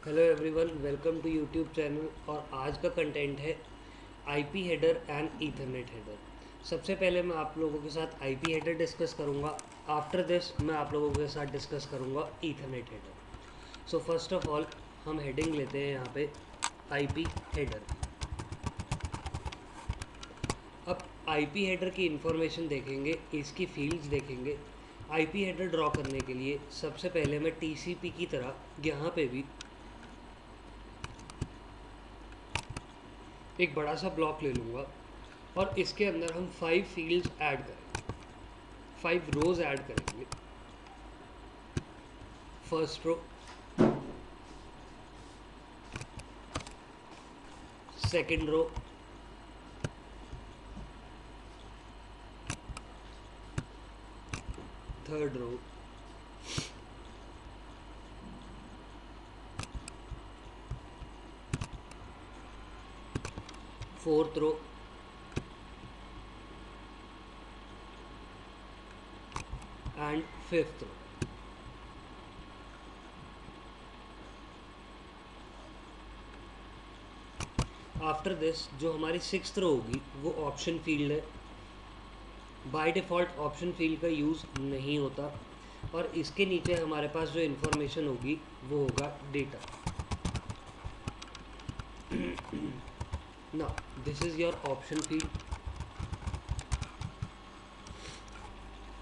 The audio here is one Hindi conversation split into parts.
Hello everyone, welcome to YouTube channel. और आज का कंटेंट है IP header and ethernet header. सबसे पहले मैं आप लोगों के साथ आईपी हेडर डिस्कस करूंगा। आफ्टर दिस मैं आप लोगों के साथ डिस्कस करूंगा ethernet header. So first of all हम हेडिंग लेते हैं यहाँ पे आईपी हेडर। अब आईपी हेडर की इंफॉर्मेशन देखेंगे, इसकी फील्ड्स देखेंगे। आईपी हेडर ड्रॉ करने के लिए सबसे पहले मैं टीसीपी की तरह यहाँ पे भी एक बड़ा सा ब्लॉक ले लूँगा और इसके अंदर हम 5 फील्ड्स ऐड करेंगे, 5 रोज ऐड करेंगे। First row, second row, third row, fourth row and fifth row. After this जो हमारी सिक्स्थ रो होगी वो ऑप्शन फील्ड है। बाय डिफ़ॉल्ट ऑप्शन फील्ड का यूज़ नहीं होता और इसके नीचे हमारे पास जो इन्फॉर्मेशन होगी वो होगा डेटा। ना this is your option field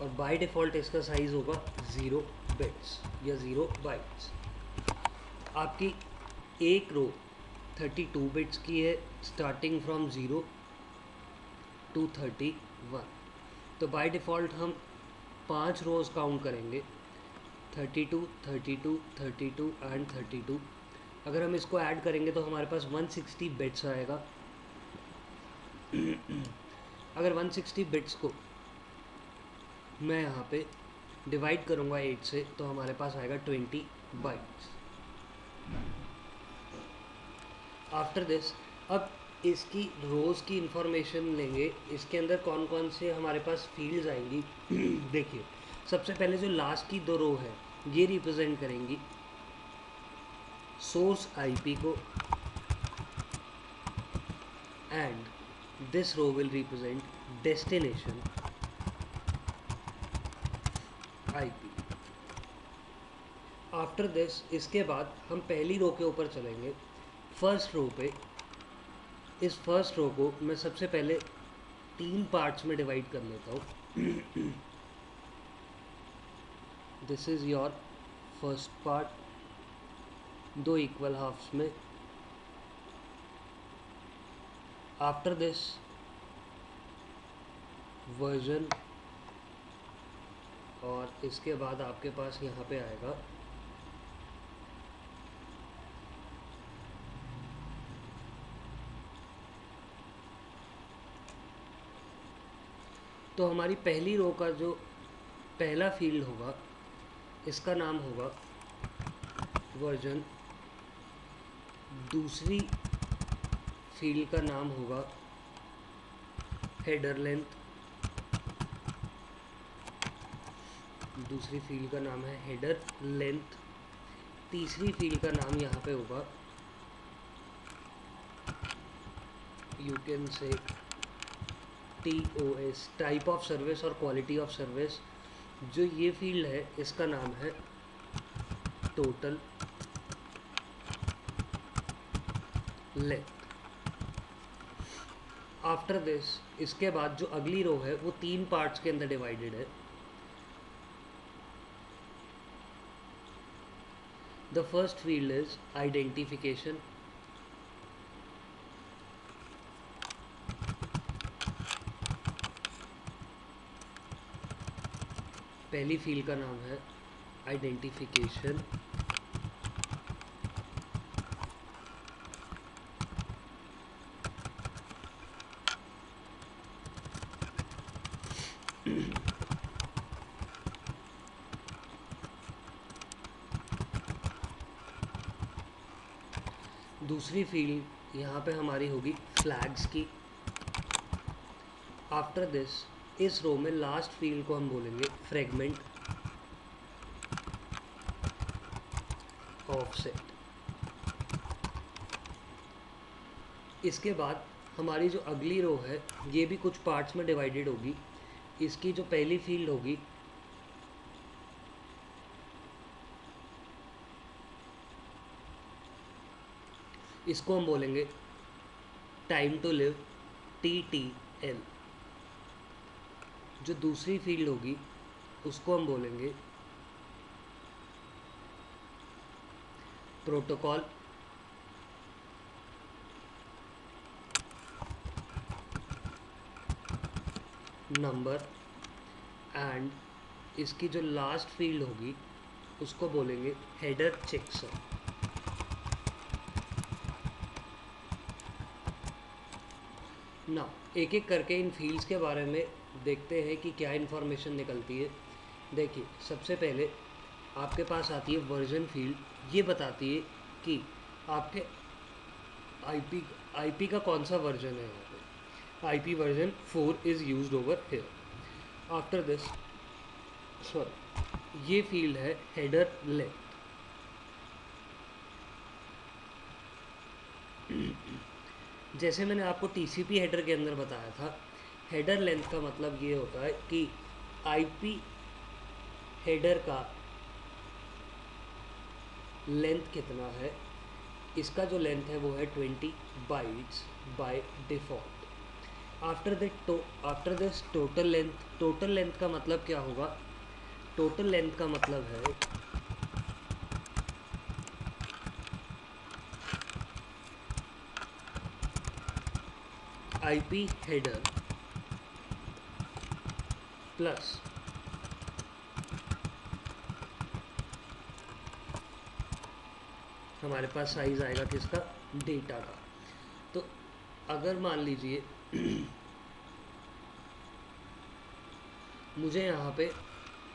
और बाय डिफ़ॉल्ट इसका साइज़ होगा 0 बिट्स या 0 बाइट्स। आपकी एक रो 32 बिट्स की है, स्टार्टिंग फ्रॉम 0 टू 31। तो बाय डिफ़ॉल्ट हम 5 रोज़ काउंट करेंगे, 32, 32, 32 एंड 32। अगर हम इसको ऐड करेंगे तो हमारे पास 160 बिट्स आएगा। अगर 160 बिट्स को मैं यहाँ पे डिवाइड करूँगा 8 से तो हमारे पास आएगा 20 बाइट्स। आफ्टर दिस अब इसकी रोज़ की इंफॉर्मेशन लेंगे। इसके अंदर कौन कौन से हमारे पास फील्ड्स आएंगी। देखिए, सबसे पहले जो लास्ट की 2 रो है ये रिप्रेजेंट करेंगी सोर्स आईपी को and this row will represent destination IP. After this इसके बाद हम पहली रो के ऊपर चलेंगे, फर्स्ट रो पे। इस फर्स्ट रो को मैं सबसे पहले 3 पार्ट्स में डिवाइड कर लेता हूँ। This is your first part, 2 equal halves में। आफ्टर दिस वर्जन और इसके बाद आपके पास यहाँ पे आएगा तो हमारी पहली रो का जो पहला फील्ड होगा इसका नाम होगा वर्जन, दूसरी फील्ड का नाम होगा हेडर लेंथ, दूसरी फील्ड का नाम है हेडर लेंथ। तीसरी फील्ड का नाम यहाँ पे होगा, you can say TOS, type of service और क्वालिटी ऑफ सर्विस। जो ये फील्ड है इसका नाम है टोटल लेंथ। आफ्टर दिस इसके बाद जो अगली रो है वो 3 पार्ट्स के अंदर डिवाइडेड है। The first field is identification, पहली फील्ड का नाम है आइडेंटिफिकेशन। दूसरी फील्ड यहाँ पे हमारी होगी फ्लैग्स की। आफ्टर दिस इस रो में लास्ट फील्ड को हम बोलेंगे फ्रेगमेंट ऑफसेट। इसके बाद हमारी जो अगली रो है ये भी कुछ पार्ट्स में डिवाइडेड होगी। इसकी जो पहली फील्ड होगी इसको हम बोलेंगे टाइम टू लिव TTL। जो दूसरी फील्ड होगी उसको हम बोलेंगे प्रोटोकॉल नंबर, एंड इसकी जो लास्ट फील्ड होगी उसको बोलेंगे हेडर चेकसम। ना एक एक करके इन फील्ड्स के बारे में देखते हैं कि क्या इन्फॉर्मेशन निकलती है। देखिए, सबसे पहले आपके पास आती है वर्जन फील्ड। ये बताती है कि आपके आईपी का कौन सा वर्जन है। यहाँ पे IP version 4 is used over here. After this sorry ये फील्ड है हेडर लेंथ। जैसे मैंने आपको टीसीपी हेडर के अंदर बताया था, हेडर लेंथ का मतलब ये होता है कि आईपी हेडर का लेंथ कितना है। इसका जो लेंथ है वो है 20 bytes by default. After this total length का मतलब क्या होगा। टोटल लेंथ का मतलब है आईपी हेडर प्लस हमारे पास साइज़ आएगा किसका, डेटा का। तो अगर मान लीजिए मुझे यहाँ पे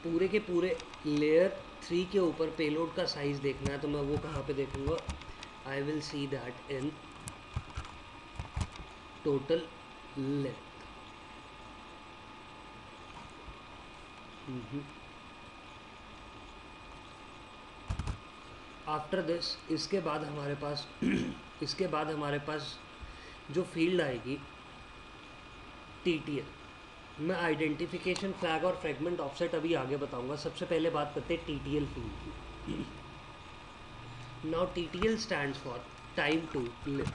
पूरे के पूरे लेयर 3 के ऊपर पेलोड का साइज़ देखना है, तो मैं वो कहाँ पे देखूँगा। I will see that in total length. After this इसके बाद हमारे पास इसके बाद हमारे पास जो फील्ड आएगी TTL। मैं आइडेंटिफिकेशन फ्लैग और फ्रेगमेंट ऑफसेट अभी आगे बताऊंगा। सबसे पहले बात करते हैं TTL फील्ड की। Now TTL stands for time to live.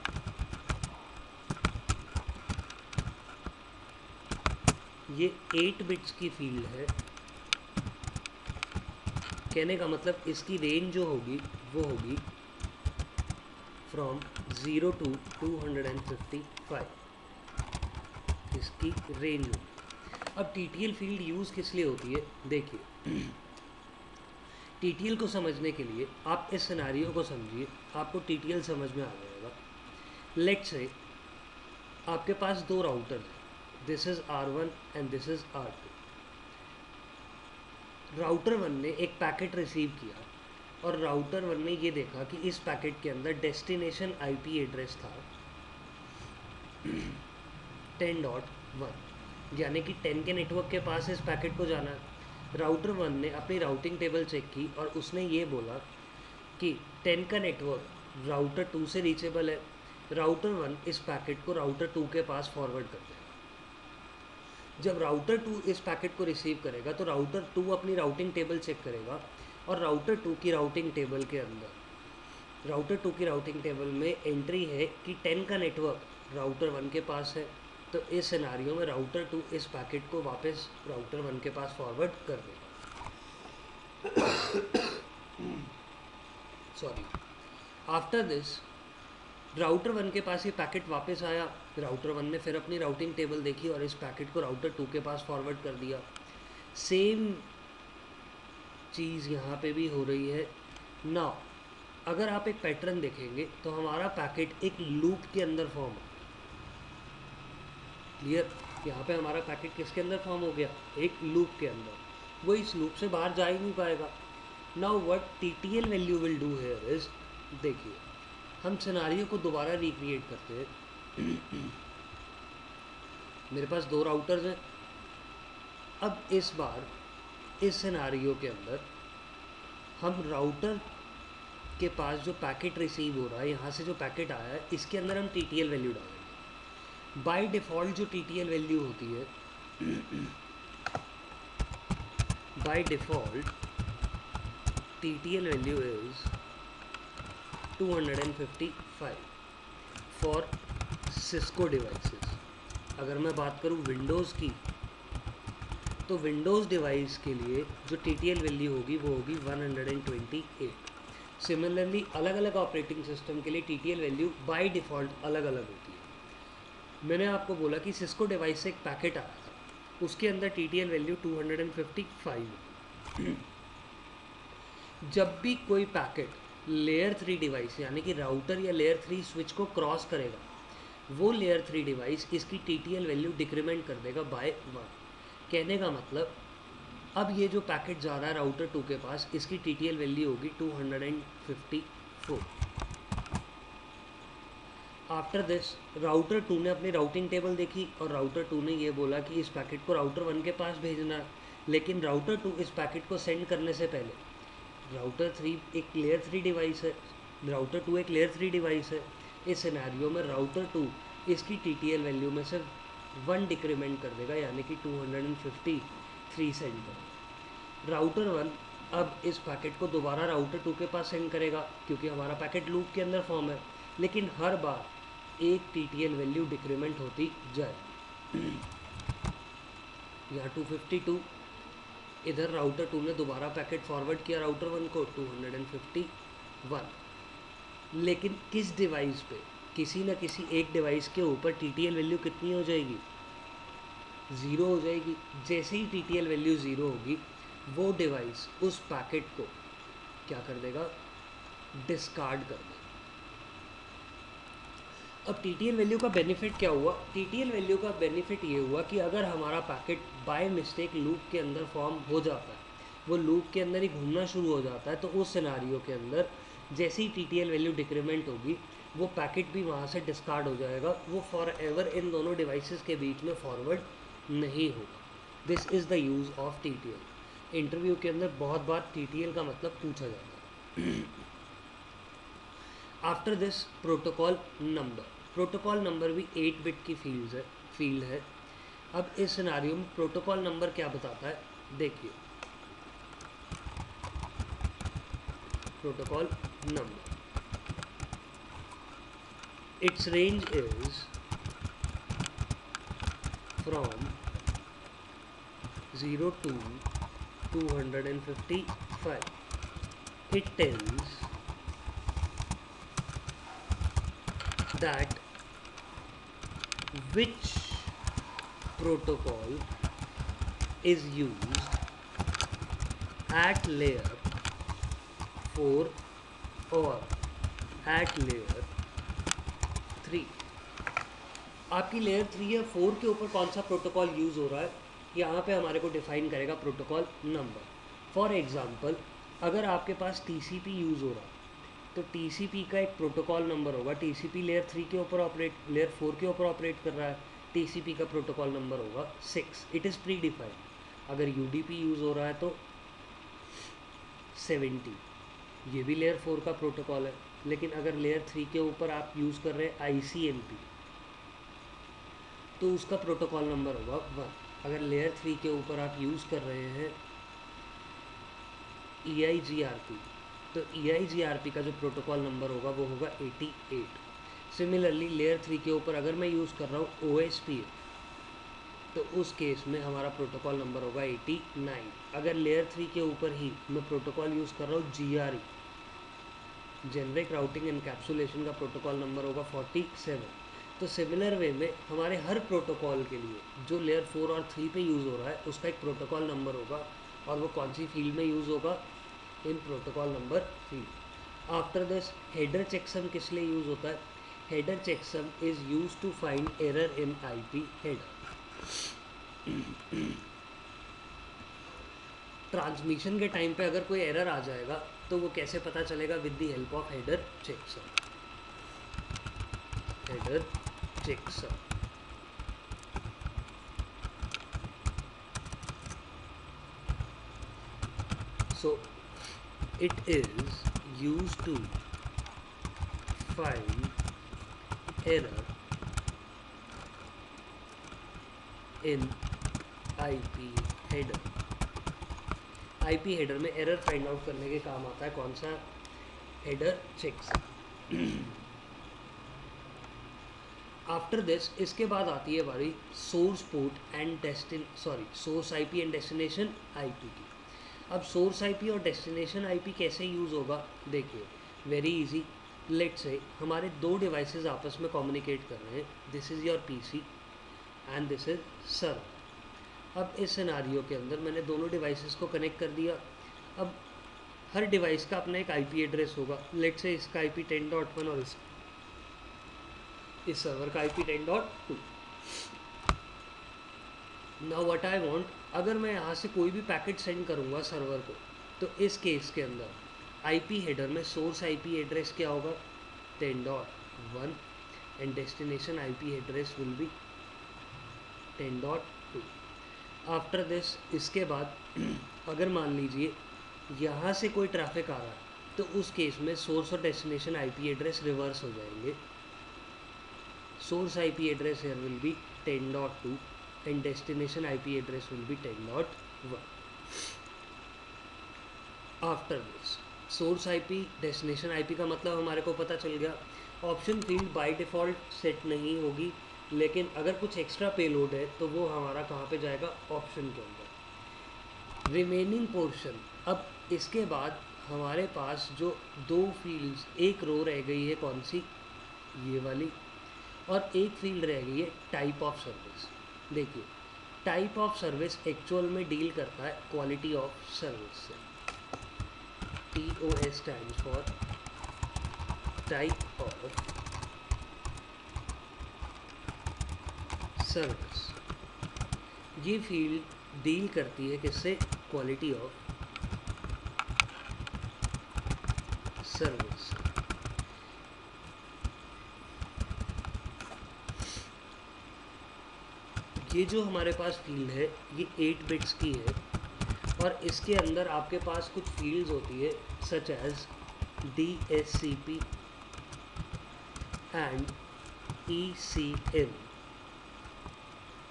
ये 8 बिट्स की फील्ड है। कहने का मतलब इसकी रेंज जो होगी वो होगी फ्रॉम 0 to 255। इसकी रेंज होगी। अब TTL फील्ड यूज़ किस लिए होती है, देखिए TTL को समझने के लिए आप इस सिनारियो को समझिए, आपको TTL समझ में आ जाएगा। लेट्स से आपके पास दो राउटर हैं, this is R1 and this is R2। Router 1 ने एक पैकेट रिसीव किया और राउटर 1 ने ये देखा कि इस पैकेट के अंदर डेस्टिनेशन आईपी एड्रेस था 10.1, यानी कि 10 के नेटवर्क के पास इस पैकेट को जाना है। राउटर 1 ने अपनी राउटिंग टेबल चेक की और उसने ये बोला कि 10 का नेटवर्क राउटर 2 से रीचेबल है। राउटर 1 इस पैकेट को राउटर 2 के पास फॉरवर्ड कर देगा। जब राउटर 2 इस पैकेट को रिसीव करेगा तो राउटर 2 अपनी राउटिंग टेबल चेक करेगा और राउटर 2 की राउटिंग टेबल के अंदर राउटर 2 की राउटिंग टेबल में एंट्री है कि 10 का नेटवर्क राउटर 1 के पास है। तो इस सिनारियो में राउटर 2 इस पैकेट को वापस राउटर 1 के पास फॉरवर्ड कर देगा। सॉरी आफ्टर दिस राउटर 1 के पास ये पैकेट वापस आया। राउटर 1 ने फिर अपनी राउटिंग टेबल देखी और इस पैकेट को राउटर 2 के पास फॉरवर्ड कर दिया। सेम चीज़ यहाँ पे भी हो रही है। नाउ अगर आप एक पैटर्न देखेंगे तो हमारा पैकेट एक लूप के अंदर फॉर्म है। क्लियर, यहाँ पे हमारा पैकेट किसके अंदर फॉर्म हो गया, एक लूप के अंदर। वो इस लूप से बाहर जा ही नहीं पाएगा। Now what TTL value will do here is, देखिए हम सिनारियो को दोबारा रिक्रिएट करते हैं। मेरे पास दो राउटर्स हैं। अब इस बार इस सिनारियो के अंदर हम राउटर के पास जो पैकेट रिसीव हो रहा है, यहाँ से जो पैकेट आया है, इसके अंदर हम TTL वैल्यू डालेंगे। बाय डिफ़ॉल्ट जो TTL वैल्यू होती है, by default TTL value is 255 for Cisco devices. अगर मैं बात करूँ विंडोज़ की, तो विंडोज़ डिवाइस के लिए जो TTL वैल्यू होगी वो होगी 128। सिमिलरली अलग अलग ऑपरेटिंग सिस्टम के लिए TTL वैल्यू बाय डिफ़ॉल्ट अलग अलग होती है। मैंने आपको बोला कि सिस्को डिवाइस से एक पैकेट आया था, उसके अंदर TTL वैल्यू 255 है। जब भी कोई पैकेट लेयर 3 डिवाइस यानी कि राउटर या लेयर 3 स्विच को क्रॉस करेगा, वो लेयर 3 डिवाइस इसकी TTL वैल्यू डिक्रीमेंट कर देगा बाय 1। कहने का मतलब अब ये जो पैकेट जा रहा है राउटर 2 के पास, इसकी TTL वैल्यू होगी 254। आफ्टर दिस राउटर 2 ने अपनी राउटिंग टेबल देखी और राउटर 2 ने ये बोला कि इस पैकेट को राउटर 1 के पास भेजना है, लेकिन राउटर 2 इस पैकेट को सेंड करने से पहले राउटर 3 एक लेयर 3 डिवाइस है, राउटर 2 एक लेयर 3 डिवाइस है। इस सिनेरियो में राउटर 2 इसकी TTL वैल्यू में से 1 डिक्रीमेंट कर देगा, यानी कि 253 सेंड करेगा। राउटर 1 अब इस पैकेट को दोबारा राउटर 2 के पास सेंड करेगा, क्योंकि हमारा पैकेट लूप के अंदर फॉर्म है, लेकिन हर बार एक TTL वैल्यू डिक्रीमेंट होती जाए। यहाँ 252, इधर राउटर 2 ने दोबारा पैकेट फॉरवर्ड किया राउटर 1 को 251, लेकिन किस डिवाइस पे, किसी न किसी एक डिवाइस के ऊपर TTL वैल्यू कितनी हो जाएगी, 0 हो जाएगी। जैसे ही TTL वैल्यू 0 होगी, वो डिवाइस उस पैकेट को क्या कर देगा, डिस्कार्ड कर देगा। अब TTL वैल्यू का बेनिफिट क्या हुआ? TTL वैल्यू का बेनिफिट ये हुआ कि अगर हमारा पैकेट बाय मिस्टेक लूप के अंदर फॉर्म हो जाता है, वो लूप के अंदर ही घूमना शुरू हो जाता है, तो उस सिनारियो के अंदर जैसे ही TTL वैल्यू डिक्रीमेंट होगी, वो पैकेट भी वहाँ से डिस्कार्ड हो जाएगा, वो फॉर एवर इन दोनों डिवाइसेस के बीच में फॉरवर्ड नहीं होगा। This is the use of TTL। Interview के अंदर बहुत बार TTL का मतलब पूछा जाता है। आफ्टर दिस प्रोटोकॉल नंबर भी 8 बिट की फील्ड है। अब इस सिनारियो में प्रोटोकॉल नंबर क्या बताता है, देखिए। Protocol number, it's range is from 0 to 255. It tells that which protocol is used at layer 4 or at layer 3। आपकी लेयर 3 या 4 के ऊपर कौन सा प्रोटोकॉल यूज़ हो रहा है, यहाँ पे हमारे को डिफाइन करेगा प्रोटोकॉल नंबर। फॉर एग्जांपल, अगर आपके पास TCP यूज़ हो रहा है, तो TCP का एक प्रोटोकॉल नंबर होगा। TCP लेयर 3 के ऊपर लेयर 4 के ऊपर ऑपरेट कर रहा है, TCP का प्रोटोकॉल नंबर होगा 6। It is pre defined. अगर UDP यूज़ हो रहा है तो 70, ये भी लेयर 4 का प्रोटोकॉल है। लेकिन अगर लेयर 3 के ऊपर आप यूज़ कर रहे हैं ICMP, तो उसका प्रोटोकॉल नंबर होगा 1। अगर लेयर 3 के ऊपर आप यूज़ कर रहे हैं EIGRP, तो EIGRP का जो प्रोटोकॉल नंबर होगा वो होगा 88। सिमिलरली लेयर 3 के ऊपर अगर मैं यूज़ कर रहा हूँ OSPF, तो उस केस में हमारा प्रोटोकॉल नंबर होगा 89। अगर लेयर 3 के ऊपर ही मैं प्रोटोकॉल यूज़ कर रहा हूँ GRE, जेनरिक राउटिंग एनकैप्सुलेशन का प्रोटोकॉल नंबर होगा 47। तो सिमिलर वे में हमारे हर प्रोटोकॉल के लिए जो लेयर 4 और 3 पे यूज़ हो रहा है, उसका एक प्रोटोकॉल नंबर होगा, और वो कौन सी फील्ड में यूज़ होगा, in protocol number field. After this header checksum किस लिए यूज़ होता है? Header checksum is use to find error in IP header. Transmission के टाइम पे अगर कोई एरर आ जाएगा तो वो कैसे पता चलेगा? With the help of header checksum. Header checksum so it is use to find error in IP header. IP header में एरर फाइंड आउट करने के काम आता है कौन सा? Header checks. आफ्टर दिस, इसके बाद आती है बारी source port and source IP and destination IP की। अब सोर्स आईपी और डेस्टिनेशन आईपी कैसे यूज़ होगा? देखिए, वेरी इजी। लेट्स से हमारे दो डिवाइसेस आपस में कम्युनिकेट कर रहे हैं, this is your PC and this is server. अब इस सिनारियो के अंदर मैंने दोनों डिवाइसेस को कनेक्ट कर दिया। अब हर डिवाइस का अपना एक आईपी एड्रेस होगा। लेट्स से इसका आईपी 10.1 और इस सर्वर का IP 10.2। Now what I want, अगर मैं यहाँ से कोई भी पैकेट सेंड करूँगा सर्वर को, तो इस केस के अंदर आईपी हेडर में सोर्स आईपी एड्रेस क्या होगा? 10.1 and destination IP address will be 10.2। After this, इसके बाद अगर मान लीजिए यहाँ से कोई ट्रैफिक आ रहा है, तो उस केस में सोर्स और डेस्टिनेशन आईपी एड्रेस रिवर्स हो जाएंगे। Source IP address here will be 10.2 and destination IP address will be 10.1. After this, source IP destination IP का मतलब हमारे को पता चल गया। Option field by default set नहीं होगी, लेकिन अगर कुछ एक्स्ट्रा पेलोड है तो वो हमारा कहाँ पे जाएगा? ऑप्शन के अंदर। रिमेनिंग पोर्शन, अब इसके बाद हमारे पास जो दो फील्ड्स, एक रो रह गई है, कौन सी? ये वाली, और एक फील्ड रह गई है टाइप ऑफ सर्विस। देखिए, टाइप ऑफ सर्विस एक्चुअल में डील करता है क्वालिटी ऑफ सर्विस से। TOS stands for type of service. ये फील्ड डील करती है किससे? Quality of service. ये जो हमारे पास फील्ड है ये 8 बिट्स की है, और इसके अंदर आपके पास कुछ फील्ड्स होती है such as DSCP and ECM,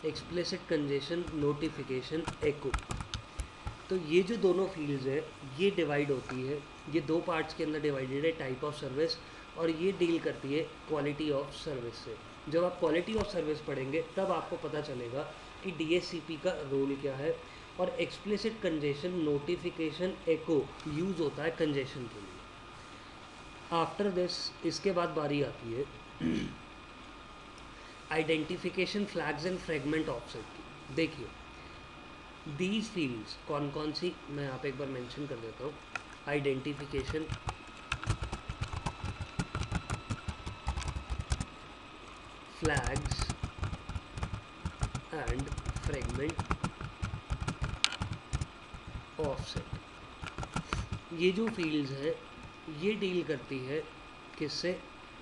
explicit congestion notification echo. तो ये जो दोनों फील्ड्स है ये डिवाइड होती है, ये दो पार्ट्स के अंदर डिवाइडेड है, टाइप ऑफ सर्विस, और ये डील करती है क्वालिटी ऑफ सर्विस से। जब आप क्वालिटी ऑफ सर्विस पढ़ेंगे तब आपको पता चलेगा कि DSCP का रोल क्या है, और एक्सप्लिसिट कंजेशन नोटिफिकेशन एको यूज़ होता है कंजेशन के लिए। आफ्टर दिस, इसके बाद बारी आती है identification flags and fragment offset की। देखिए, दीज फील्ड्स कौन कौन सी, मैं यहाँ पे एक बार मेंशन कर देता हूँ। Identification, flags and fragment offset. ये जो फील्ड्स हैं ये डील करती है किससे?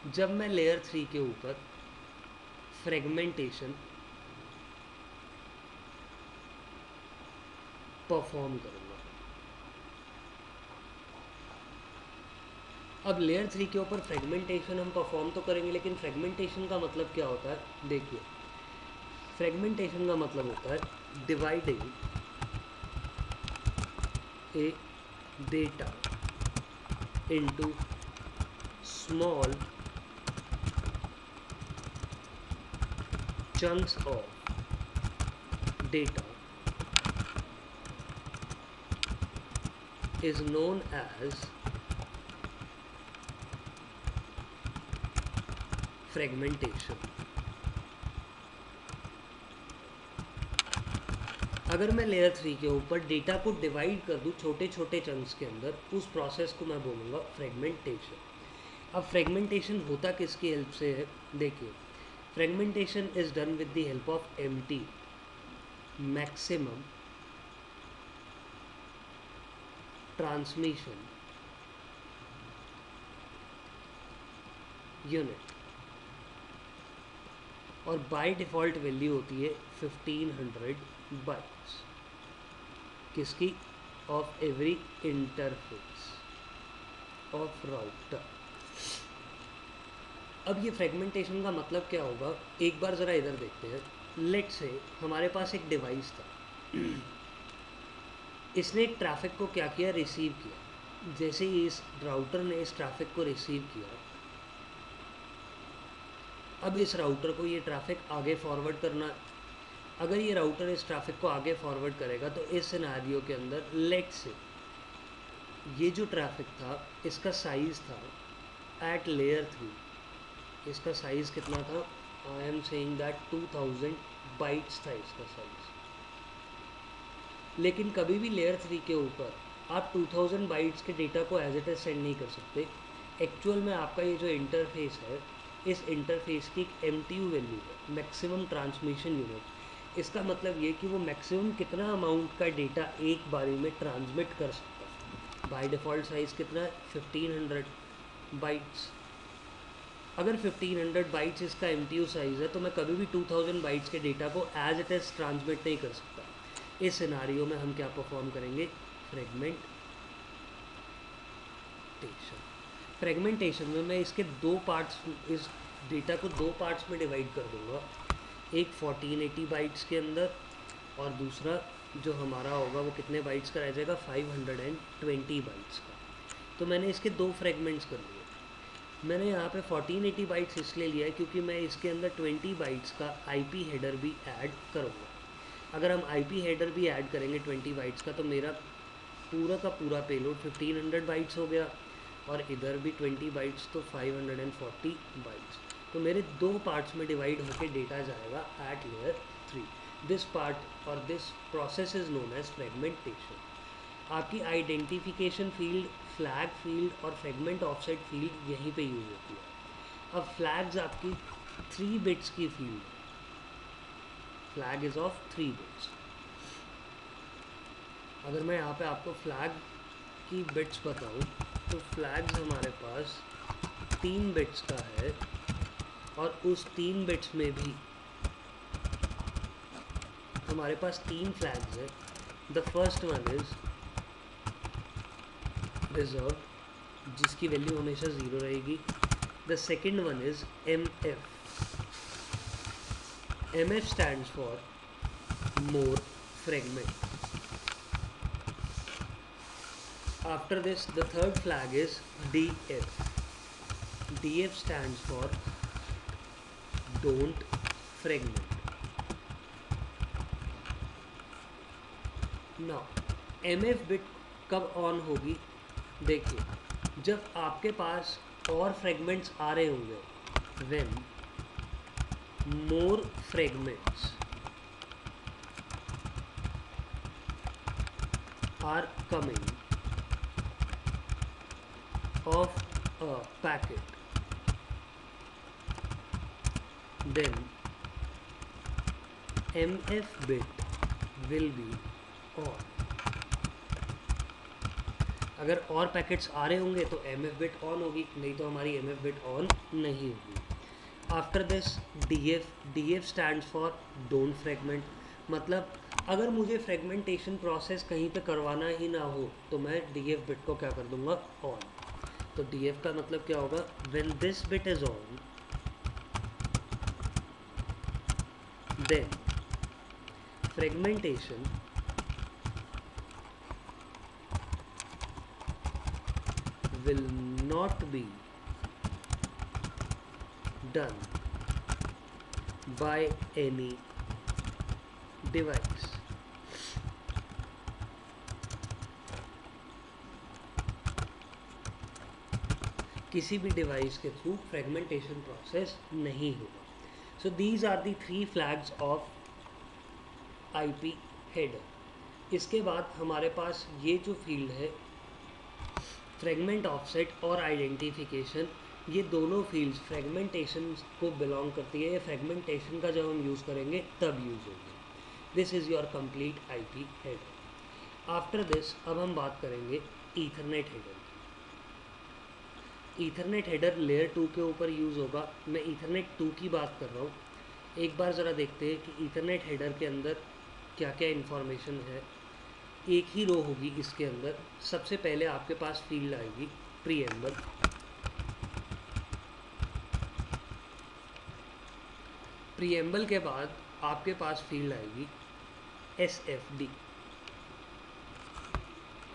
जब मैं लेयर 3 के ऊपर फ्रेगमेंटेशन परफॉर्म करूँगा। अब लेयर 3 के ऊपर फ्रेगमेंटेशन हम परफॉर्म तो करेंगे, लेकिन फ्रेगमेंटेशन का मतलब क्या होता है? देखिए, फ्रेगमेंटेशन का मतलब होता है dividing A data into small chunks of data is known as fragmentation। अगर मैं लेयर 3 के ऊपर डेटा को डिवाइड कर दूं छोटे छोटे चंक्स के अंदर, उस प्रोसेस को मैं बोलूँगा फ्रेगमेंटेशन। अब फ्रेगमेंटेशन होता किसकी हेल्प से है? देखिए, fragmentation is done with the help of MT, maximum transmission unit, और बाय डिफ़ॉल्ट वैल्यू होती है 1500 बाइट्स। किसकी? Of every interface. Of router. अब ये फ्रेगमेंटेशन का मतलब क्या होगा, एक बार ज़रा इधर देखते हैं। लेट से हमारे पास एक डिवाइस था, इसने ट्रैफिक को क्या किया, रिसीव किया। जैसे ही इस राउटर ने इस ट्रैफिक को रिसीव किया, अब इस राउटर को ये ट्रैफिक आगे फॉरवर्ड करना। अगर ये राउटर इस ट्रैफिक को आगे फॉरवर्ड करेगा तो इस सिनेरियो के अंदर लेट से ये जो ट्रैफिक था इसका साइज़ था एट लेयर 3, इसका साइज़ कितना था, I am saying that 2000 bytes था इसका साइज़। लेकिन कभी भी लेयर 3 के ऊपर आप 2000 बाइट्स के डेटा को एज इट इज़ सेंड नहीं कर सकते। एक्चुअल में आपका ये जो इंटरफेस है, इस इंटरफेस की एक MTU वैल्यू है, मैक्सिमम ट्रांसमिशन यूनिट। इसका मतलब ये कि वो मैक्सिमम कितना अमाउंट का डेटा एक बारी में ट्रांसमिट कर सकता है। बाय डिफ़ॉल्ट साइज़ कितना है, 1500 बाइट्स। अगर 1500 बाइट्स इसका MTU साइज़ है तो मैं कभी भी 2000 बाइट्स के डेटा को एज इट इज़ ट्रांसमिट नहीं कर सकता। इस सिनारियो में हम क्या परफॉर्म करेंगे, फ्रेगमेंटेशन। फ्रेगमेंटेशन में मैं इसके दो पार्ट्स, इस डेटा को दो पार्ट्स में डिवाइड कर दूंगा, एक 1480 बाइट्स के अंदर और दूसरा जो हमारा होगा वो कितने बाइट्स का रह जाएगा, 520 बाइट्स का। तो मैंने इसके दो फ्रेगमेंट्स कर लिए। मैंने यहाँ पे 1480 बाइट्स इसलिए लिया है क्योंकि मैं इसके अंदर 20 बाइट्स का IP हेडर भी ऐड करूँगा। अगर हम IP हेडर भी ऐड करेंगे 20 बाइट्स का तो मेरा पूरा का पूरा पेलोड 1500 बाइट्स हो गया, और इधर भी 20 बाइट्स तो 540 बाइट्स। तो मेरे दो पार्ट्स में डिवाइड होकर डेटा जाएगा एट लेयर 3। दिस पार्ट और this process is known as fragmentation. आपकी आइडेंटिफिकेशन फील्ड, फ्लैग फील्ड और फ्रेगमेंट ऑफसेट फील्ड यहीं पे यूज़ होती है। अब फ्लैग्स आपकी 3 बिट्स की field, flag is of 3 bits. अगर मैं यहाँ पे आपको फ्लैग की बिट्स बताऊँ तो फ्लैग्स हमारे पास 3 बिट्स का है, और उस 3 बिट्स में भी हमारे पास 3 फ्लैग्स है। The first one is reserve, जिसकी वैल्यू हमेशा 0 रहेगी। The second one is MF। MF stands for more fragment. After this, the third flag is DF. DF stands for don't fragment. Now, MF bit कब ऑन होगी, देखिए जब आपके पास और फ्रेगमेंट्स आ रहे होंगे, when more fragments are coming of a packet, then MF bit will be on. अगर और पैकेट्स आ रहे होंगे तो MF बिट ऑन होगी, नहीं तो हमारी MF बिट ऑन नहीं होगी। After this DF stands for don't fragment. मतलब अगर मुझे फ्रेगमेंटेशन प्रोसेस कहीं पे करवाना ही ना हो तो मैं DF बिट को क्या कर दूंगा, ऑन। तो DF का मतलब क्या होगा, when this bit is on then fragmentation will not be done by any device. किसी भी डिवाइस के थ्रू फ्रेगमेंटेशन प्रोसेस नहीं होगा। So these are the 3 flags of IP header. इसके बाद हमारे पास ये जो फील्ड है फ्रेगमेंट ऑफसेट और आइडेंटिफिकेशन, ये दोनों फील्ड्स फ्रेगमेंटेशन को बिलोंग करती है। फ्रेगमेंटेशन का जब हम यूज़ करेंगे तब यूज़ होगी। This is your complete IP header. After this अब हम बात करेंगे ईथरनेट हेडर की। ईथरनेट हेडर लेयर 2 के ऊपर यूज़ होगा। मैं ईथरनेट 2 की बात कर रहा हूँ। एक बार ज़रा देखते हैं कि ईथरनेट हेडर के अंदर क्या क्या इन्फॉर्मेशन है। एक ही रो होगी इसके अंदर। सबसे पहले आपके पास फील्ड आएगी प्रीएम्बल। प्रीएम्बल के बाद आपके पास फील्ड आएगी SFD।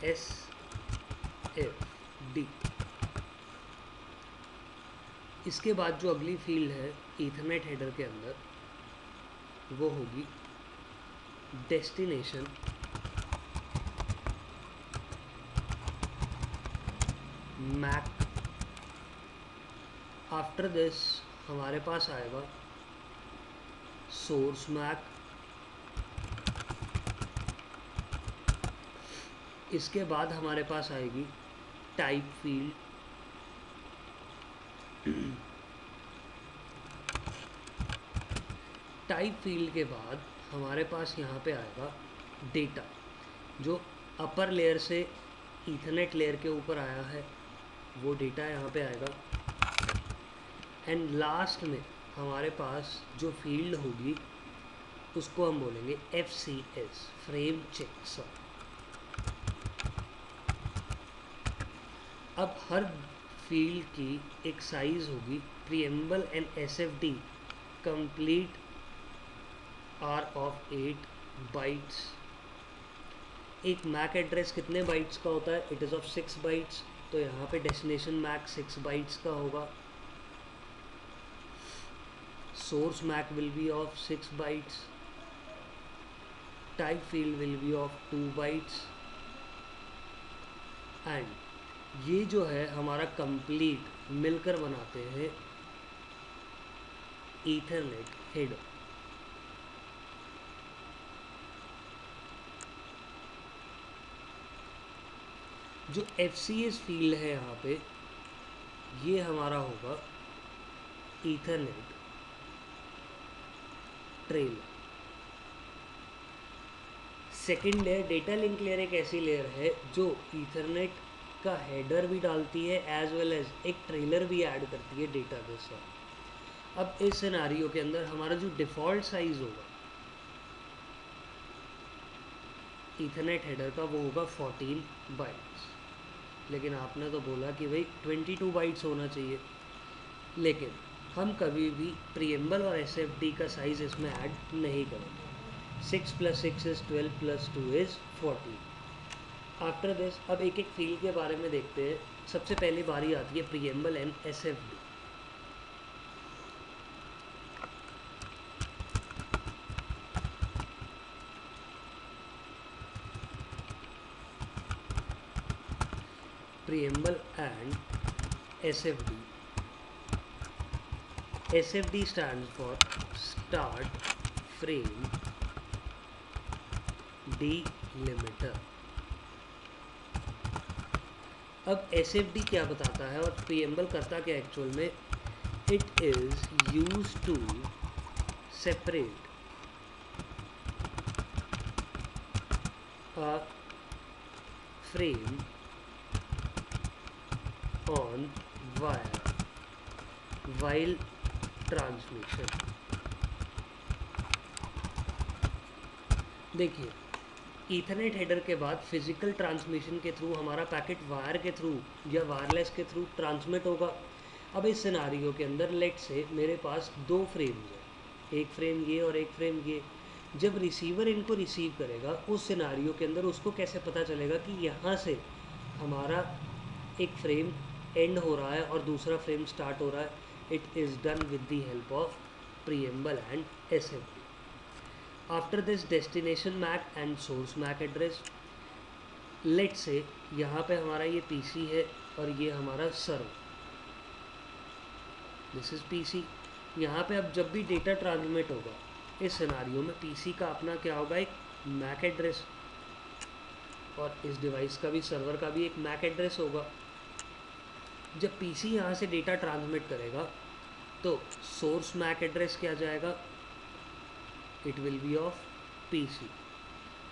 SFD। इसके बाद जो अगली फील्ड है ईथरनेट हेडर के अंदर वो होगी डेस्टिनेशन मैक। आफ्टर दिस हमारे पास आएगा सोर्स मैक। इसके बाद हमारे पास आएगी टाइप फील्ड। टाइप फील्ड के बाद हमारे पास यहाँ पे आएगा डेटा, जो अपर लेयर से ईथरनेट लेयर के ऊपर आया है वो डेटा यहाँ पे आएगा। एंड लास्ट में हमारे पास जो फील्ड होगी उसको हम बोलेंगे FCS, फ्रेम चेकसम। अब हर फील्ड की एक साइज होगी preamble and SFD complete are of 8 bytes. एक मैक एड्रेस कितने बाइट्स का होता है? It is of 6 bytes. तो यहाँ पे डेस्टिनेशन मैक 6 बाइट्स का होगा। Source MAC will be of 6 bytes. Type field will be of 2 bytes. And ये जो है हमारा कंप्लीट मिलकर बनाते हैं ईथरनेट हेडर। जो FCS फील्ड है यहाँ पे ये हमारा होगा Ethernet trailer. Second layer data link layer एक ऐसी लेयर है जो ईथरनेट का हेडर भी डालती है एज वेल एज एक ट्रेलर भी ऐड करती है डेटा के साथ। अब इस सिनेरियो के अंदर हमारा जो डिफ़ॉल्ट साइज होगा ईथरनेट हेडर का वो होगा 14 बाइट्स। लेकिन आपने तो बोला कि भाई 22 बाइट्स होना चाहिए, लेकिन हम कभी भी प्रीएम्बल और SFD का साइज़ इसमें ऐड नहीं करेंगे। 6 + 6 is 12 + 2 is 14। आफ्टर दिस अब एक एक फील्ड के बारे में देखते हैं। सबसे पहले बारी आती है preamble and SFD। Preamble and SFD। SFD stands for Start Frame Delimiter। अब SFD क्या बताता है और प्रीएम्बल करता क्या एक्चुअल में? It is use to separate a frame on wire while transmission. देखिए ईथरनेट हेडर के बाद फिजिकल ट्रांसमिशन के थ्रू हमारा पैकेट वायर के थ्रू या वायरलेस के थ्रू ट्रांसमिट होगा। अब इस सिनारियो के अंदर लेट से मेरे पास 2 फ्रेम्स हैं, एक फ्रेम ये और एक फ्रेम ये। जब रिसीवर इनको रिसीव करेगा उस सिनारियो के अंदर उसको कैसे पता चलेगा कि यहाँ से हमारा एक फ्रेम एंड हो रहा है और दूसरा फ्रेम स्टार्ट हो रहा है? It is done with the help of preamble and SFD। After this destination MAC and source MAC address. Let say यहाँ पे हमारा ये PC है और ये हमारा सर्वर, दिस इज़ PC। यहाँ पे अब जब भी डेटा ट्रांसमिट होगा इस सिनारियो में PC का अपना क्या होगा? एक मैक एड्रेस, और इस डिवाइस का भी, सर्वर का भी एक मैक एड्रेस होगा। जब PC यहाँ से डेटा ट्रांसमिट करेगा तो सोर्स मैक एड्रेस क्या जाएगा? It will be of PC।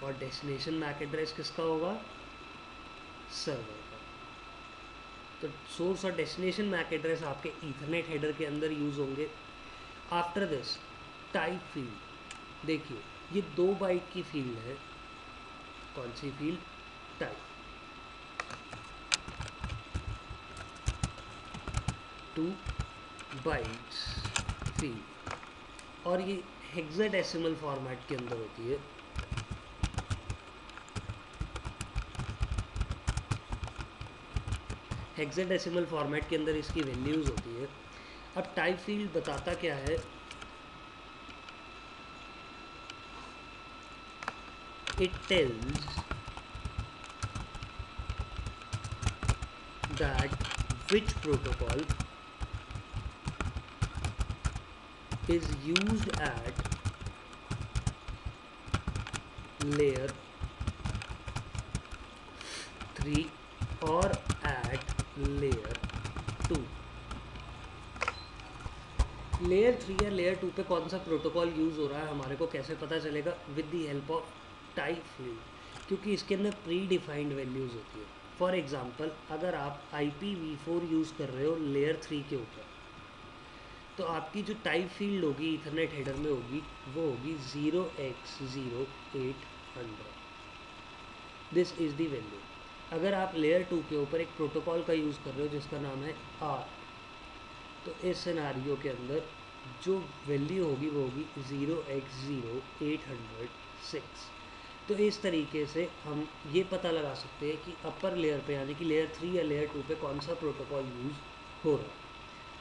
और डेस्टिनेशन मैक एड्रेस किसका होगा? सर्वर का। तो सोर्स और डेस्टिनेशन मैक एड्रेस आपके ईथरनेट हेडर के अंदर यूज़ होंगे। आफ्टर दिस टाइप फील्ड, देखिए ये 2 बाइट की फील्ड है। कौन सी फील्ड? टाइप। 2 बाइट्स फील्ड, और ये हेक्साडेसिमल फॉर्मेट के अंदर होती है। हेक्साडेसिमल फॉर्मेट के अंदर इसकी वैल्यूज़ होती है। अब टाइप फील्ड बताता क्या है, it tells that which protocol is used at layer 3 or at layer 2। Layer 3 या लेयर 2 पे कौन सा प्रोटोकॉल यूज़ हो रहा है हमारे को कैसे पता चलेगा? With the help of type field, क्योंकि इसके अंदर प्री डिफाइंड वैल्यूज़ होती है। फॉर एग्जांपल, अगर आप IPv4 यूज़ कर रहे हो लेयर 3 के ऊपर, तो आपकी जो टाइप फील्ड होगी ईथरनेट हेडर में होगी, वो होगी 0x0800। This is the value. अगर आप लेयर 2 के ऊपर एक प्रोटोकॉल का यूज़ कर रहे हो जिसका नाम है R, तो इस सिनारियो के अंदर जो वैल्यू होगी वो होगी 0x0806। तो इस तरीके से हम ये पता लगा सकते हैं कि अपर लेयर पे यानी कि लेयर 3 या लेयर 2 पे कौन सा प्रोटोकॉल यूज़ हो रहा है।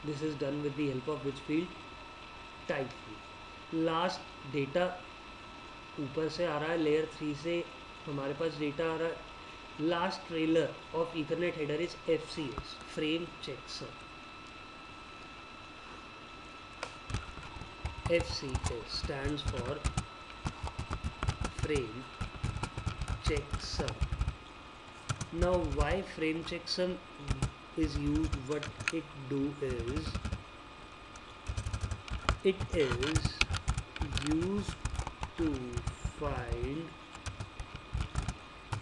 This is done with the help of which field? Type field. Last data ऊपर से आ रहा है, लेयर 3 से हमारे पास डेटा आ रहा है। Last trailer of Ethernet header is FCS, frame checksum. FCS stands for frame checksum. Now why frame checksum is used? What it do is, it is used to find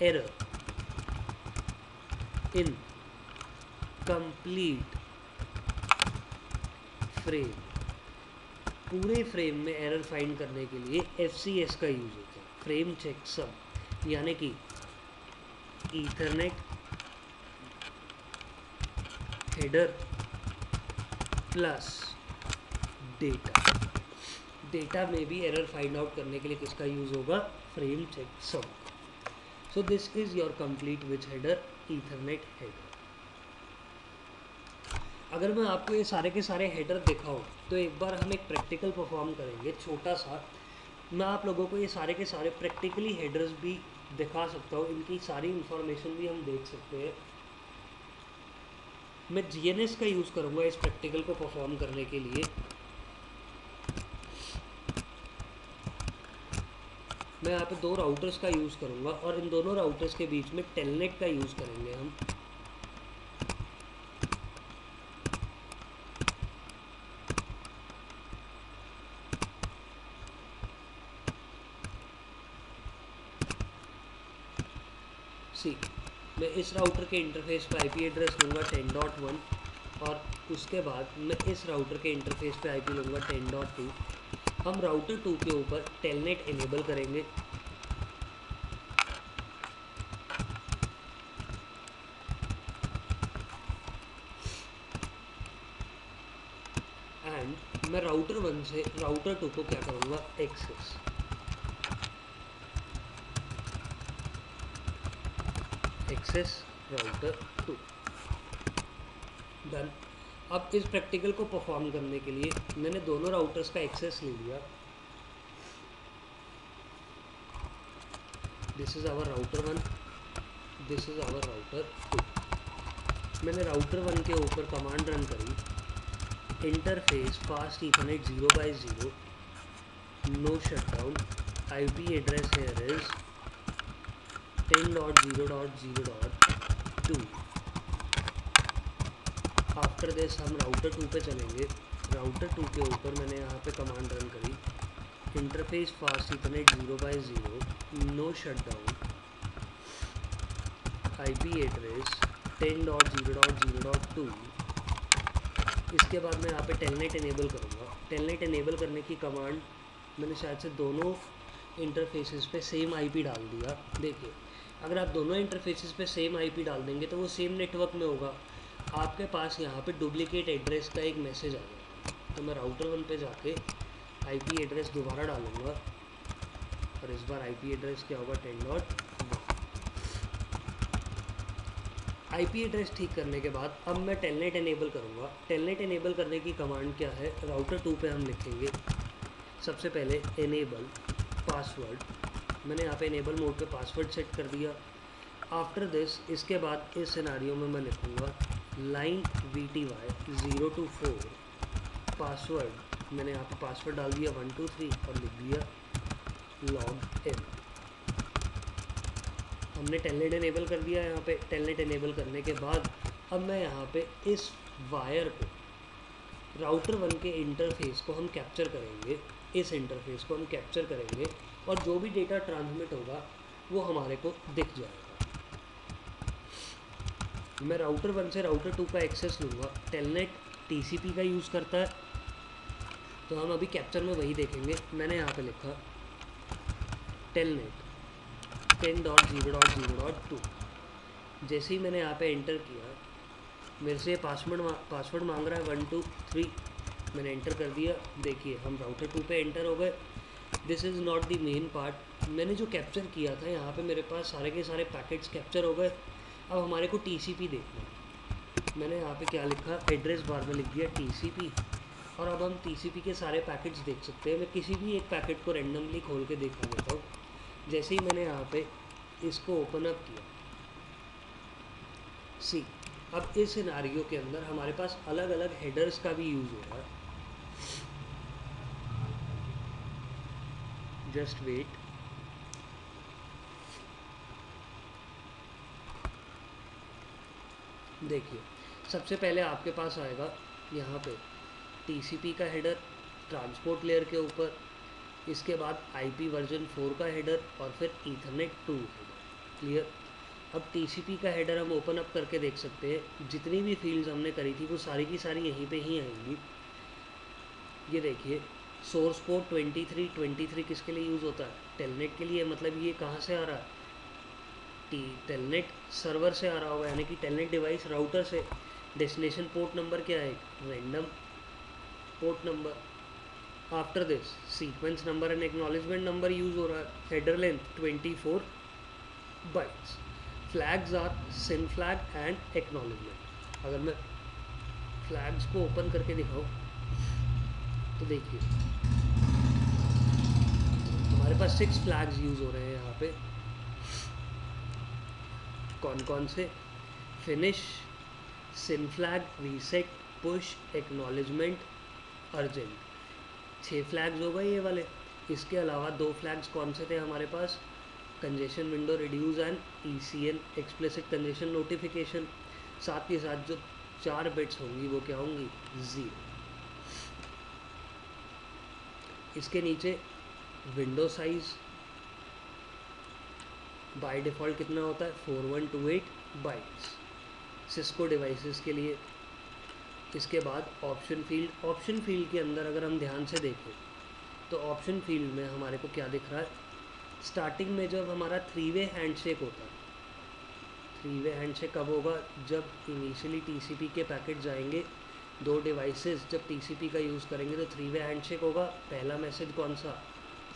error in complete frame। पूरे फ्रेम में एरर फाइंड करने के लिए FCS का यूज होता है, फ्रेम चेकसम, यानी कि ईथरनेट हेडर प्लस डेटा में भी एरर फाइंड आउट करने के लिए किसका यूज होगा? Frame checksum. So this is your complete which header? Ethernet header. अगर मैं आपको ये सारे के सारे हेडर दिखाऊं तो एक बार हम एक प्रैक्टिकल परफॉर्म करेंगे छोटा सा। मैं आप लोगों को ये सारे के सारे प्रैक्टिकली हेडर्स भी दिखा सकता हूँ, इनकी सारी इंफॉर्मेशन भी हम देख सकते हैं। मैं GNS का यूज़ करूँगा इस प्रैक्टिकल को परफॉर्म करने के लिए। मैं यहाँ पे 2 राउटर्स का यूज़ करूँगा और इन दोनों राउटर्स के बीच में टेलनेट का यूज़ करेंगे हम। मैं इस राउटर के इंटरफेस पे IP एड्रेस लूँगा 10.1 और उसके बाद मैं इस राउटर के इंटरफेस पे IP लूँगा 10.2। हम राउटर 2 के ऊपर टेलनेट इनेबल करेंगे। एंड मैं राउटर 1 से राउटर 2 को क्या करूँगा? Access router 2। डन। अब इस प्रैक्टिकल को परफॉर्म करने के लिए मैंने दोनों राउटर्स का एक्सेस ले लिया। This is our router 1, this is our router 2। मैंने राउटर 1 के ऊपर कमांड रन करी, interface fast Ethernet 0x0, no shutdown, IP address here is 10.0.0.2। After this हम राउटर 2 पे चलेंगे। राउटर 2 के ऊपर मैंने यहाँ पे कमांड रन करी, interface fast Ethernet 0x0, no shutdown, IP address 10.0.0.2। इसके बाद मैं यहाँ पे टेलनेट इनेबल करूँगा। टेलनेट इनेबल करने की कमांड मैंने शायद से दोनों इंटरफेसेस पे सेम IP डाल दिया। देखिए, अगर आप दोनों इंटरफेसेस पे सेम IP डाल देंगे तो वो सेम नेटवर्क में होगा। आपके पास यहाँ पे डुप्लीकेट एड्रेस का एक मैसेज आ गया, तो मैं राउटर 1 पे जाके आईपी एड्रेस दोबारा डालूँगा और इस बार आईपी एड्रेस क्या होगा 10.1। आईपी एड्रेस ठीक करने के बाद अब मैं टेलनेट एनेबल करूँगा। टेलनेट एनेबल करने की कमांड क्या है, राउटर 2 पे हम लिखेंगे सबसे पहले एनेबल पासवर्ड। मैंने यहाँ पे एनेबल मोड पे पासवर्ड सेट कर दिया। आफ्टर दिस इसके बाद इस सिनारियो में मैं लिखूँगा लाइन VTY 0 to 4 पासवर्ड। मैंने यहाँ पे पासवर्ड डाल दिया 1 2 3 और लिख दिया लॉग इन। हमने टेलनेट एनेबल कर दिया। यहाँ पे टेलनेट एनेबल करने के बाद अब मैं यहाँ पे इस वायर को राउटर 1 के इंटरफेस को हम कैप्चर करेंगे। इस इंटरफेस को हम कैप्चर करेंगे और जो भी डेटा ट्रांसमिट होगा वो हमारे को दिख जाएगा। मैं राउटर 1 से राउटर 2 का एक्सेस लूँगा। टेलनेट TCP का यूज़ करता है, तो हम अभी कैप्चर में वही देखेंगे। मैंने यहाँ पे लिखा टेलनेट 10.0.0.2। जैसे ही मैंने यहाँ पे एंटर किया, मेरे से पासवर्ड मांग रहा है 1 2 3। मैंने एंटर कर दिया। देखिए हम राउटर 2 पे एंटर हो गए। This is not the main part. मैंने जो कैप्चर किया था यहाँ पे मेरे पास सारे के सारे पैकेट्स कैप्चर हो गए। अब हमारे को TCP देखना है। मैंने यहाँ पे क्या लिखा, एड्रेस बार में लिख दिया TCP। और अब हम TCP के सारे पैकेट्स देख सकते हैं। मैं किसी भी एक पैकेट को रेंडमली खोल के दिखा देता हूँ। जैसे ही मैंने यहाँ पे इसको ओपन अप किया, सी अब इस सिनारियो के अंदर हमारे पास अलग अलग हेडर्स का भी यूज़ हो रहा है। Just wait. देखिए सबसे पहले आपके पास आएगा यहाँ पे TCP का हेडर ट्रांसपोर्ट लेयर के ऊपर, इसके बाद IP वर्जन 4 का हेडर और फिर ईथरनेट 2 हेडर। क्लियर। अब TCP का हेडर हम ओपन अप करके देख सकते हैं। जितनी भी फील्ड्स हमने करी थी वो सारी की सारी यहीं पे ही आएंगी। ये देखिए सोर्स पोर्ट 23 किसके लिए यूज़ होता है, टेलनेट के लिए। मतलब ये कहाँ से आ रहा है, टेलनेट सर्वर से आ रहा होगा, यानी कि टेलनेट डिवाइस राउटर से। डेस्टिनेशन पोर्ट नंबर क्या है, random port number. After this sequence number and acknowledgement number use हो रहा है। Header length 24 bytes. Flags are SYN flag and acknowledgement. अगर मैं फ्लैग्स को ओपन करके दिखाऊँ तो देखिए हमारे पास 6 फ्लैग्स यूज़ हो रहे हैं यहाँ पे। कौन कौन से, finish, syn flag, reset, push, acknowledgement, urgent. 6 flags हो गए ये वाले। इसके अलावा 2 फ्लैग्स कौन से थे हमारे पास, congestion window reduce and ECN explicit congestion notification. साथ के साथ जो 4 बिट्स होंगी वो क्या होंगी, 0। इसके नीचे विंडो साइज बाय डिफ़ॉल्ट कितना होता है, 4128 बाइट्स सिस्को डिवाइसेस के लिए। इसके बाद ऑप्शन फील्ड के अंदर अगर हम ध्यान से देखें तो ऑप्शन फील्ड में हमारे को क्या दिख रहा है, स्टार्टिंग में जब हमारा 3-वे हैंडशेक होता है। 3-वे हैंडशेक कब होगा, जब इनिशियली TCP के पैकेट जाएंगे। 2 डिवाइसेस जब TCP का यूज़ करेंगे तो 3-वे हैंडशेक होगा। पहला मैसेज कौन सा,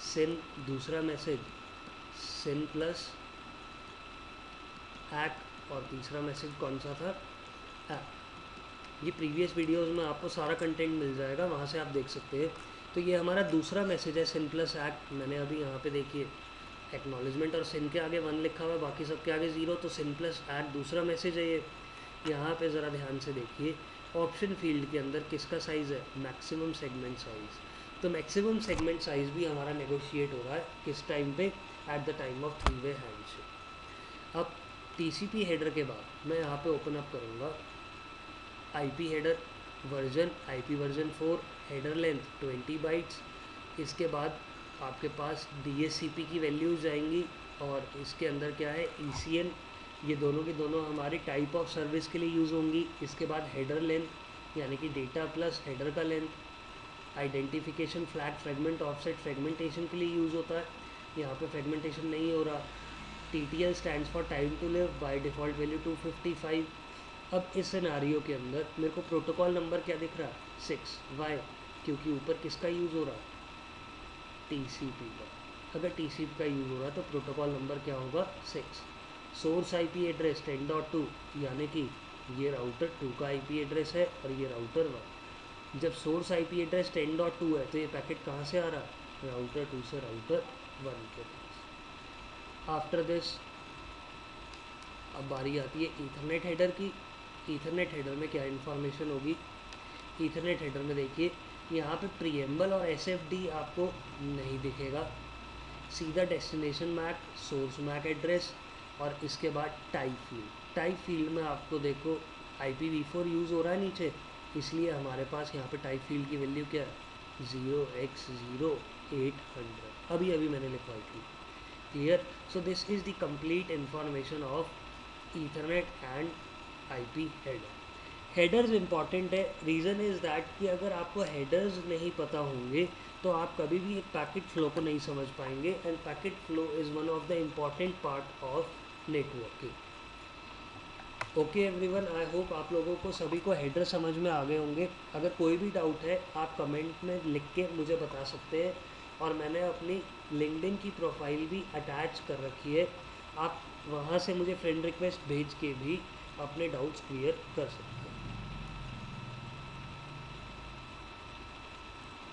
सिन। दूसरा मैसेज सिन प्लस एक्ट। और तीसरा मैसेज कौन सा था, एक्ट। ये प्रीवियस वीडियोस में आपको सारा कंटेंट मिल जाएगा, वहाँ से आप देख सकते हैं। तो ये हमारा दूसरा मैसेज है, सिन प्लस एक्ट। मैंने अभी यहाँ पे देखिए एक्नॉलेजमेंट और सिन के आगे 1 लिखा हुआ है, बाकी सब के आगे 0। तो सिन प्लस एक्ट दूसरा मैसेज है ये। यहाँ पे ज़रा ध्यान से देखिए ऑप्शन फील्ड के अंदर किसका साइज़ है, मैक्सिमम सेगमेंट साइज़। तो मैक्सिमम सेगमेंट साइज़ भी हमारा नेगोशिएट हो रहा है किस टाइम पे, एट द टाइम ऑफ 3-वे हैंडशेक। अब TCP हेडर के बाद मैं यहाँ पे ओपन अप करूँगा IP header version, IP version 4, header length 20 bytes. इसके बाद आपके पास DHCP की वैल्यूज़ जाएंगी और इसके अंदर क्या है, ECN। ये दोनों की दोनों हमारी टाइप ऑफ सर्विस के लिए यूज़ होंगी। इसके बाद हेडर लेंथ यानी कि डेटा प्लस हेडर का length. Identification flag fragment offset fragmentation के लिए यूज़ होता है। यहाँ पे फ्रेगमेंटेशन नहीं हो रहा। TTL stands for time to live, by default value 255। अब इस सिनारियो के अंदर मेरे को प्रोटोकॉल नंबर क्या दिख रहा है 6 वाई, क्योंकि ऊपर किसका यूज़ हो रहा है TCP का। अगर TCP का यूज़ हो रहा है तो प्रोटोकॉल नंबर क्या होगा 6। सोर्स IP एड्रेस 10.2, यानी कि ये राउटर 2 का IP एड्रेस है और ये राउटर 1। जब सोर्स IP एड्रेस 10.2 है तो ये पैकेट कहाँ से आ रहा है राउटर 2 से राउटर 1 के पास। आफ्टर दिस अब बारी आती है ईथरनेट हेडर की। ईथरनेट हेडर में क्या इन्फॉर्मेशन होगी, ईथरनेट हेडर में देखिए यहाँ पे प्रीएम्बल और SFD आपको नहीं दिखेगा, सीधा destination MAC, source MAC address और इसके बाद टाइप फील्ड। टाइप फील्ड में आपको देखो IPv4 यूज़ हो रहा है नीचे, इसलिए हमारे पास यहाँ पे टाइप फील्ड की वैल्यू क्या है 0x0800, अभी अभी मैंने लिखवाई थी। Clear. So this is the complete information of Ethernet and IP header. Headers important है, रीज़न इज़ दैट कि अगर आपको हेडर्स नहीं पता होंगे तो आप कभी भी एक पैकेट फ्लो को नहीं समझ पाएंगे, end packet flow is one of the important part of networking. Okay everyone, I hope आप लोगों को सभी को हेडर समझ में आ गए होंगे। अगर कोई भी डाउट है आप कमेंट में लिख के मुझे बता सकते हैं, और मैंने अपनी लिंक्डइन की प्रोफाइल भी अटैच कर रखी है, आप वहाँ से मुझे फ्रेंड रिक्वेस्ट भेज के भी अपने डाउट्स क्लियर कर सकते हैं।